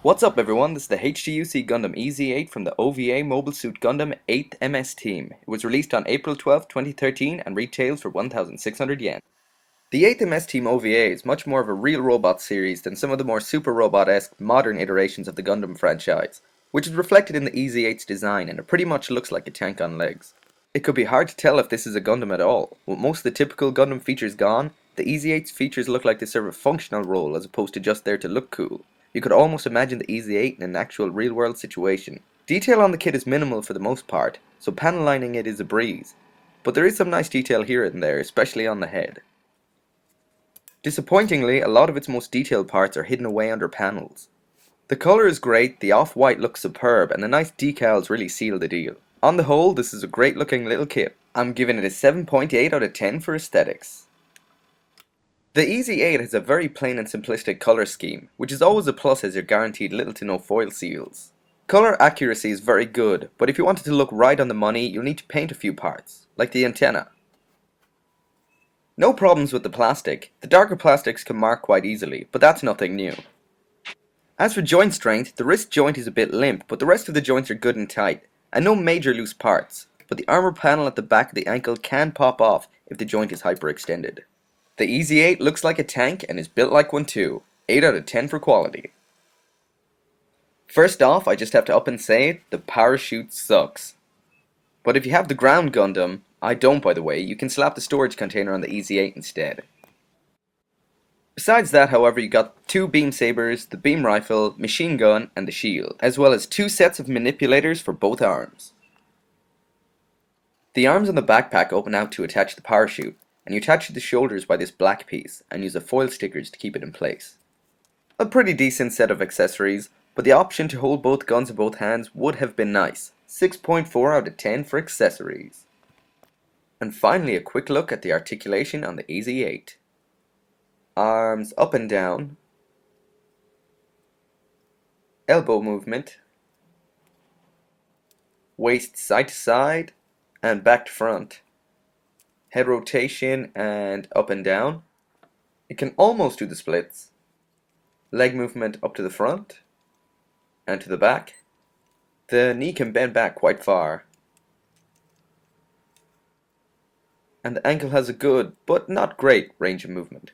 What's up everyone, this is the HGUC Gundam Ez-8 from the OVA Mobile Suit Gundam 8th MS team. It was released on April 12, 2013 and retails for 1,600 yen. The 8th MS team OVA is much more of a real robot series than some of the more super robot-esque modern iterations of the Gundam franchise, which is reflected in the Ez-8's design and it pretty much looks like a tank on legs. It could be hard to tell if this is a Gundam at all. With most of the typical Gundam features gone, the Ez-8's features look like they serve a functional role as opposed to just there to look cool. You could almost imagine the Ez-8 in an actual real-world situation. Detail on the kit is minimal for the most part, so panel lining it is a breeze. But there is some nice detail here and there, especially on the head. Disappointingly, a lot of its most detailed parts are hidden away under panels. The color is great, the off-white looks superb, and the nice decals really seal the deal. On the whole, this is a great looking little kit. I'm giving it a 7.8 out of 10 for aesthetics. The Ez-8 has a very plain and simplistic color scheme, which is always a plus as you're guaranteed little to no foil seals. Color accuracy is very good, but if you want it to look right on the money, you'll need to paint a few parts, like the antenna. No problems with the plastic. The darker plastics can mark quite easily, but that's nothing new. As for joint strength, the wrist joint is a bit limp, but the rest of the joints are good and tight, and no major loose parts, but the armor panel at the back of the ankle can pop off if the joint is hyperextended. The Ez-8 looks like a tank and is built like one too. 8 out of 10 for quality. First off, I just have to up and say, the parachute sucks. But if you have the ground Gundam, I don't by the way, you can slap the storage container on the Ez-8 instead. Besides that, however, you got 2 beam sabers, the beam rifle, machine gun, and the shield, as well as 2 sets of manipulators for both arms. The arms on the backpack open out to attach the parachute, and you attach it to the shoulders by this black piece, and use the foil stickers to keep it in place. A pretty decent set of accessories, but the option to hold both guns in both hands would have been nice. 6.4 out of 10 for accessories. And finally a quick look at the articulation on the Ez-8. Arms up and down, elbow movement, waist side to side, and back to front. Head rotation and up and down. It can almost do the splits. Leg movement up to the front and to the back. The knee can bend back quite far. And the ankle has a good, but not great, range of movement.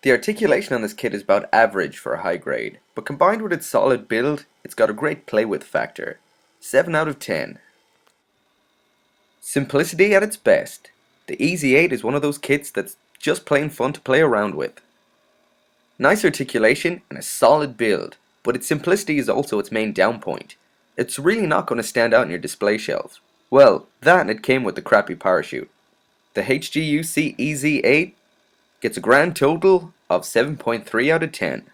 The articulation on this kit is about average for a high grade, but combined with its solid build, it's got a great play with factor. 7 out of 10. Simplicity at its best. The Ez-8 is one of those kits that's just plain fun to play around with. Nice articulation and a solid build, but its simplicity is also its main down point. It's really not going to stand out on your display shelf. Well, that and it came with the crappy parachute. The HGUC Ez-8 gets a grand total of 7.3 out of 10.